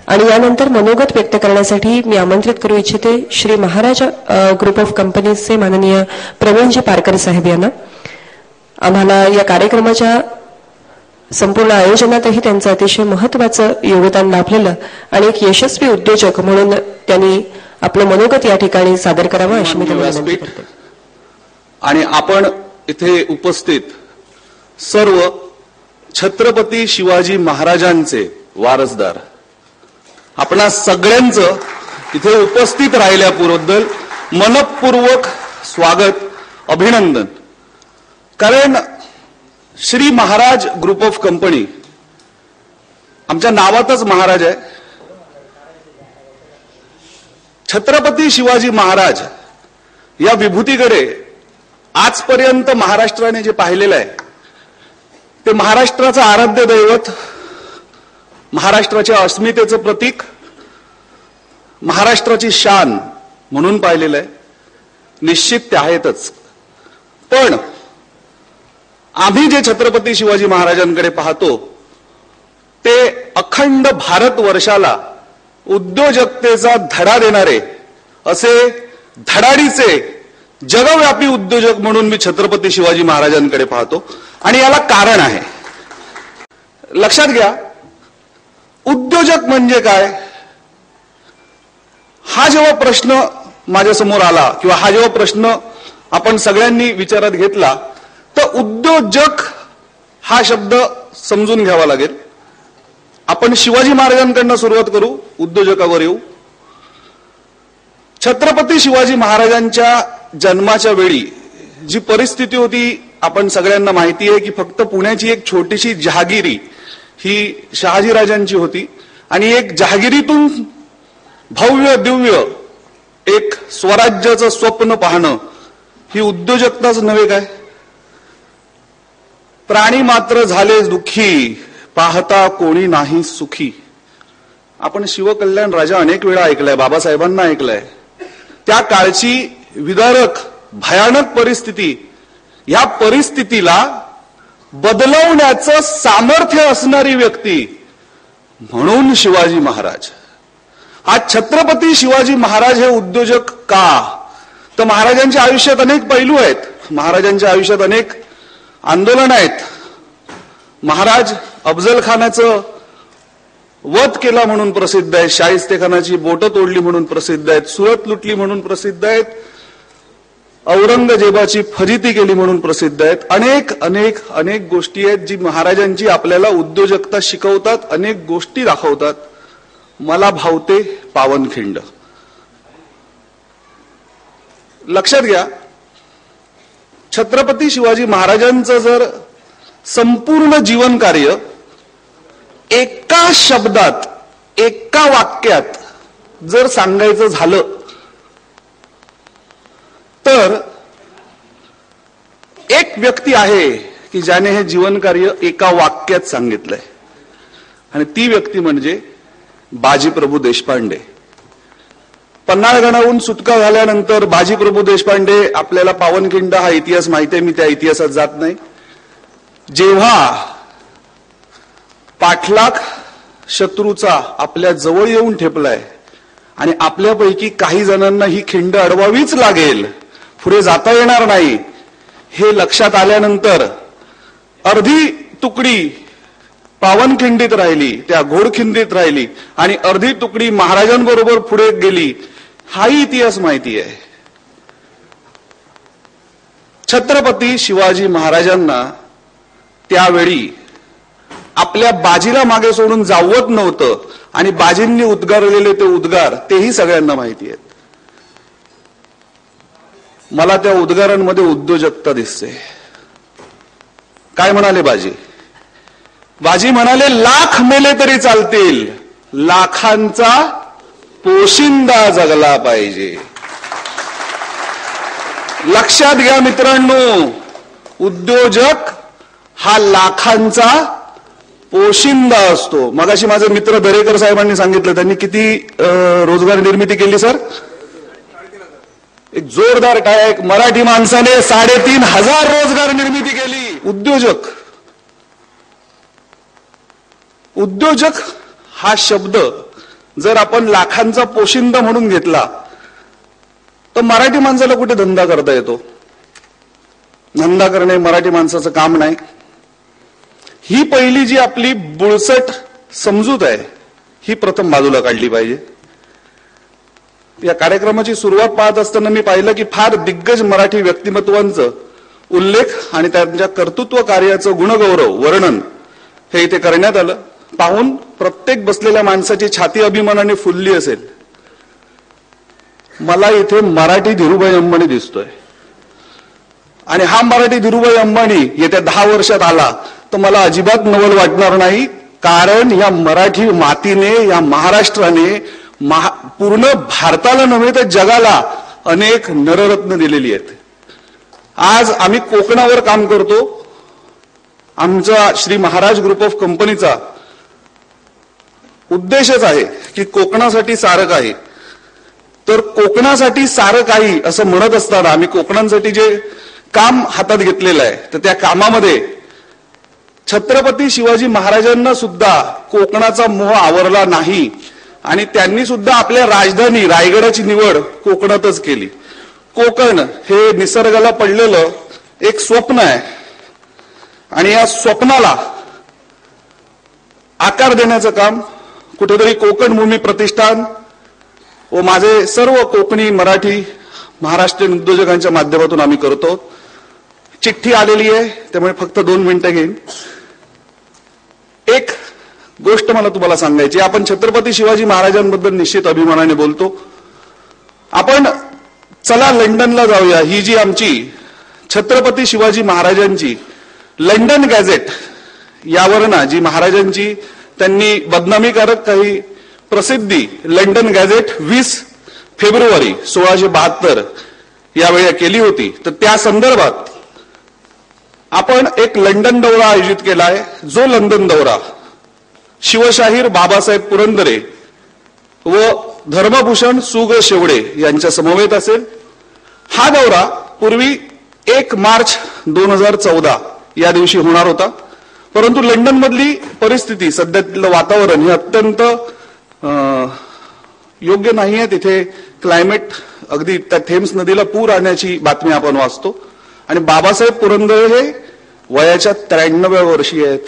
आणि यानंतर मनोगत व्यक्त करण्यासाठी मी आमंत्रित करू इच्छिते श्री महाराज ग्रुप ऑफ कंपनीजचे माननीय प्रवीणजी पारकर साहेब यांना. आम्हाला या कार्यक्रमाच्या संपूर्ण आयोजनातही त्यांचं अतिशय महत्वाचं योगदान लाभलेलं आणि एक यशस्वी उद्योजक म्हणून त्यांनी आपलं मनोगत या ठिकाणी सादर करावं अशी मी त्यांना विनंती करतो. आणि आपण इथे उपस्थित सर्व छत्रपती शिवाजी महाराजांचे वारसदार आपणा सगळ्यांचं इथे उपस्थित राहिल्याबद्दल मनपूर्वक स्वागत, अभिनंदन. कारण Shri Maharaj group of company आमच्या नावातच महाराज आहे. छत्रपती शिवाजी महाराज या विभूतीकडे आजपर्यंत महाराष्ट्राने जे पाहिलेलं आहे ते महाराष्ट्राचं आराध्य दैवत, महाराष्ट्राच्या अस्मितेचं प्रतीक, महाराष्ट्राची शान म्हणून पाहिलेलं आहे. निश्चित ते आहेतच. पण आम्ही जे छत्रपती शिवाजी महाराजांकडे पाहतो ते अखंड भारतवर्षाला उद्योजकतेचा धडा देणारे असे धडाडीचे जगव्यापी उद्योजक म्हणून मी छत्रपती शिवाजी महाराजांकडे पाहतो. आणि याला कारण आहे. लक्षात घ्या, उद्योजक म्हणजे काय हा जेव्हा प्रश्न माझ्यासमोर आला किंवा हा जेव्हा प्रश्न आपण सगळ्यांनी विचारात घेतला तर उद्योजक हा शब्द समजून घ्यावा लागेल. आपण शिवाजी महाराजांकडून सुरुवात करू, उद्योजकावर येऊ. छत्रपती शिवाजी महाराजांच्या जन्माच्या वेळी जी परिस्थिती होती आपण सगळ्यांना माहिती आहे की फक्त पुण्याची एक छोटीशी जहागिरी ही शहाजीराजांची होती आणि एक जहागिरीतून भव्य दिव्य एक स्वराज्याचं स्वप्न पाहणं ही उद्योजकताच नव्हे काय. प्राणी मात्र झाले दुःखी, पाहता कोणी नाही सुखी. आपण शिवकल्याण राजा अनेक वेळा ऐकलाय, बाबासाहेबांना ऐकलाय. त्या काळची विदारक भयानक परिस्थिती, या परिस्थितीला बदलवण्याचं सामर्थ्य असणारी व्यक्ती म्हणून शिवाजी महाराज. आज छत्रपती शिवाजी महाराज हे उद्योजक का? तर महाराजांच्या आयुष्यात अनेक पैलू आहेत, महाराजांच्या आयुष्यात अनेक आंदोलन आहेत. महाराज अफजल खानाचं वध केला म्हणून प्रसिद्ध आहेत, शाहिस्तेखानाची बोटं तोडली म्हणून प्रसिद्ध आहेत, सुरत लुटली म्हणून प्रसिद्ध आहेत, औरंगजेबाची फजिती केली म्हणून प्रसिद्ध आहेत. अनेक अनेक अनेक गोष्टी आहेत जी महाराजांची आपल्याला उद्योजकता शिकवतात, अनेक गोष्टी दाखवतात. मला भावते पावनखिंड. लक्षात घ्या, छत्रपती शिवाजी महाराजांचं जर संपूर्ण जीवन कार्य एका शब्दात, एका वाक्यात जर सांगायचं झालं तर एक व्यक्ती आहे की ज्याने हे जीवन कार्य एका वाक्यात सांगितलंय आणि ती व्यक्ती म्हणजे बाजीप्रभू देशपांडे. पन्हाळगडाहून सुटका झाल्यानंतर बाजीप्रभू देशपांडे, आपल्याला पावनखिंड हा इतिहास माहिती आहे, मी त्या इतिहासात जात नाही. जेव्हा पाठलाग शत्रूचा आपल्या जवळ येऊन ठेपलाय आणि आपल्यापैकी काही जणांना ही खिंड अडवावीच लागेल, पुढे जाता येणार नाही, हे लक्षात आल्यानंतर अर्धी तुकडी पावनखिंडीत राहिली, त्या घोडखिंडीत राहिली आणि अर्धी तुकडी महाराजांबरोबर पुढे गेली. हाही इतिहास माहिती आहे. छत्रपती शिवाजी महाराजांना त्यावेळी आपल्या बाजीला मागे सोडून जावत नव्हतं आणि बाजींनी उद्गारलेले ते उद्गार तेही सगळ्यांना माहिती आहेत. मला त्या उद्गारांमध्ये उद्योजकता दिसते. काय म्हणाले बाजी? बाजी म्हणाले, लाख मेले तरी चालतील, लाखांचा पोशिंदा जगला पाहिजे. लक्षात घ्या मित्रांनो, उद्योजक हा लाखांचा पोशिंदा असतो. मगाशी माझे मित्र दरेकर साहेबांनी सांगितलं त्यांनी किती रोजगार निर्मिती केली सर? एक जोरदार टाळ्या. एक मराठी माणसाने 3,500 रोजगार निर्मिती केली. उद्योजक हा शब्द जर आपण लाखांचा पोशिंदा म्हणून घेतला तर मराठी माणसाला कुठे धंदा करता येतो? धंदा करणे मराठी माणसाचं काम नाही. ही पहिली जी आपली बुळसट समजूत आहे ही प्रथम बाजूला काढली पाहिजे. या कार्यक्रमाची सुरुवात पाहत असताना मी पाहिलं की फार दिग्गज मराठी व्यक्तिमत्वांचं उल्लेख आणि त्यांच्या कर्तृत्व कार्याचं गुणगौरव वर्णन हे इथे करण्यात आलं. पाहून प्रत्येक बसलेल्या माणसाची छाती अभिमानाने फुलली असेल. मला इथे मराठी धीरूभाई अंबानी दिसतोय आणि हा मराठी धीरूभाई अंबानी येत्या 10 वर्षात आला तर मला अजिबात नवल वाटणार नाही. कारण या मराठी मातीने, या महाराष्ट्राने पूर्ण भारताला नव्हे तर जगाला अनेक नररत्न दिलेली आहेत. आज आम्ही कोकणावर काम करतो. आमचा श्री महाराज ग्रुप ऑफ कंपनीचा उद्देशच आहे की कोकणासाठी सारं काही. तर कोकणासाठी सारं काही असं म्हणत असताना आम्ही कोकणांसाठी जे काम हातात घेतलेलं आहे तर त्या कामामध्ये छत्रपती शिवाजी महाराजांना सुद्धा कोकणाचा मोह आवरला नाही आणि त्यांनी सुद्धा आपल्या राजधानी रायगडाची निवड कोकणातच केली. कोकण हे निसर्गाला पडलेलं एक स्वप्न आहे आणि या स्वप्नाला आकार देण्याचं काम कुठेतरी कोकण भूमी प्रतिष्ठान व माझे सर्व कोकणी मराठी महाराष्ट्रीयन उद्योजकांच्या माध्यमातून आम्ही करतो. चिठ्ठी आलेली आहे त्यामुळे फक्त 2 मिनिटं घेईन. एक गोष्ट मला तुम्हाला सांगायची. आपण छत्रपती शिवाजी महाराजांबद्दल निश्चित अभिमानाने बोलतो. आपण चला लंडनला जाऊया. ही जी आमची छत्रपती शिवाजी महाराजांची लंडन गॅझेट यावर ना जी महाराजांची त्यांनी बदनामीकारक काही प्रसिद्धी लंडन गॅझेट 20 फेब्रुवारी 1672 यावेळी केली होती. तर त्या संदर्भात आपण एक लंडन दौरा आयोजित केला आहे. जो लंडन दौरा शिवशाहीर बाबासाहेब पुरंदरे व धर्मभूषण सु. ग. शेवडे यांच्या समवेत असेल. हा दौरा पूर्वी 1 मार्च 2014 या दिवशी होणार होता. परंतु लंडन मधली परिस्थिती, सध्यातलं वातावरण हे अत्यंत योग्य नाही आहे. तिथे क्लायमेट अगदी त्या थेम्स नदीला पूर आणण्याची बातमी आपण वाचतो आणि बाबासाहेब पुरंदरे हे वयाच्या 93व्या वर्षी आहेत.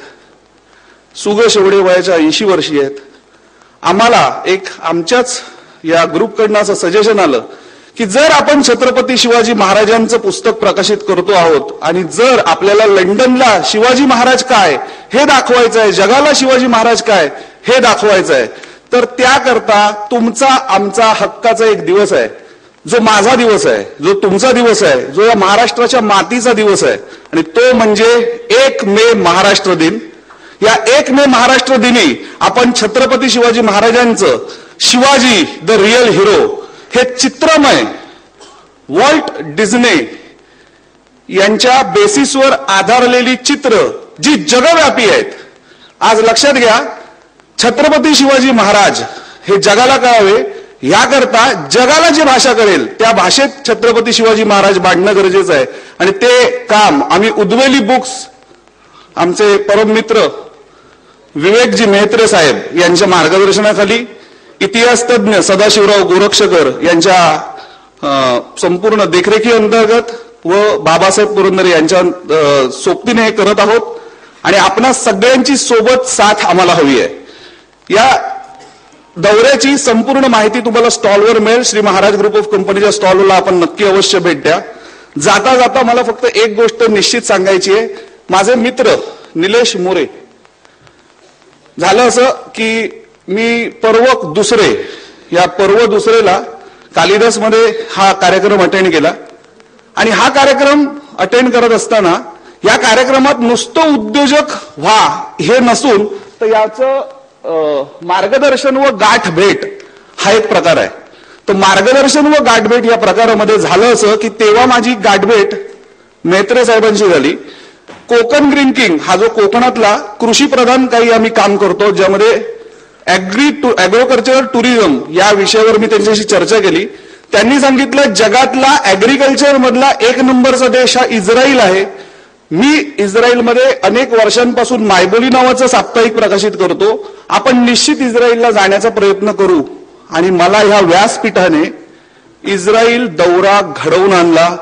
सु. ग. शेवडे वयाच्या 80 वर्षी आहेत. आम्हाला एक आमच्याच या ग्रुपकडनं असं सजेशन आलं की जर आपण छत्रपती शिवाजी महाराजांचं पुस्तक प्रकाशित करतो आहोत आणि जर आपल्याला लंडनला शिवाजी महाराज काय हे दाखवायचं आहे, जगाला शिवाजी महाराज काय हे दाखवायचं आहे, तर त्याकरता तुमचा आमचा हक्काचा एक दिवस आहे, जो माझा दिवस आहे, जो तुमचा दिवस आहे, जो या महाराष्ट्राच्या मातीचा दिवस आहे आणि तो म्हणजे 1 मे महाराष्ट्र दिन. या 1 मे महाराष्ट्र दिनी आपण छत्रपती शिवाजी महाराजांचं शिवाजी द रिअल हिरो हे चित्रमय वॉल्ट डिझने यांच्या बेसिसवर आधारलेली चित्र जी जगव्यापी आहेत. आज लक्षात घ्या, छत्रपती शिवाजी महाराज हे जगाला कळावे याकरता जगाला जी भाषा करेल त्या भाषेत छत्रपती शिवाजी महाराज मांडणं गरजेचं आहे आणि ते काम आम्ही उद्वेली बुक्स आमचे परम मित्र विवेकजी मेहत्रे साहेब यांच्या मार्गदर्शनाखाली इतिहास तज्ञ सदाशिवराव गोरक्षकर यांच्या संपूर्ण देखरेखी अंतर्गत व बाबासाहेब पुरंदरे यांच्या सोबतीने हे करत आहोत आणि आपणा सगळ्यांची सोबत साथ आम्हाला हवी आहे. या दौऱ्याची संपूर्ण माहिती तुम्हाला स्टॉलवर मिळेल. श्री महाराज ग्रुप ऑफ कंपनीच्या स्टॉलला आपण नक्की अवश्य भेट द्या. जाता जाता मला फक्त एक गोष्ट निश्चित सांगायची आहे. माझे मित्र निलेश मोरे, झालं असं की मी पर्व दुसरे या पर्व दुसरेला कालिदास मध्ये हा कार्यक्रम अटेंड केला आणि हा कार्यक्रम अटेंड करत असताना या कार्यक्रमात नुसतं उद्योजक व्हा हे नसून तर याचं मार्गदर्शन व गाठ भेट हा एक प्रकार आहे. तर मार्गदर्शन व गाठभेट या प्रकारामध्ये झालं असं की तेव्हा माझी गाठभेट मेहत्रे साहेबांशी झाली कोकण ग्रीन किंग हा जो कोकणातला कृषी प्रधान काही आम्ही काम करतो, ज्यामध्ये ॲग्रोकल्चर टुरिझम या विषयावर मी त्यांच्याशी चर्चा केली. त्यांनी सांगितलं जगातला ॲग्रिकल्चर मधला 1 नंबरचा देश हा इस्रायल आहे. मी इस्रायलमध्ये अनेक वर्षांपासून मायबोली नावाचं साप्ताहिक प्रकाशित करतो. आपण निश्चित इस्रायलला जाण्याचा प्रयत्न करू. आणि मला ह्या व्यासपीठाने इस्रायल दौरा घडवून आणला.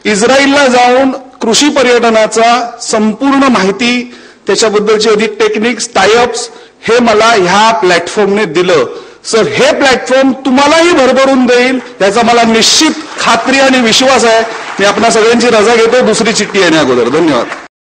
इस्रायलला जाऊन कृषी पर्यटनाचा संपूर्ण माहिती, त्याच्याबद्दलचे अधिक टेक्निक्स, टायअप्स हे मला ह्या प्लॅटफॉर्मने दिलं. सर, हे प्लॅटफॉर्म तुम्हालाही भरभरून देईल याचा मला निश्चित खात्री आणि विश्वास आहे. मी आपणा सगळ्यांची रजा घेतो दुसरी चिठ्ठी येण्या अगोदर. धन्यवाद.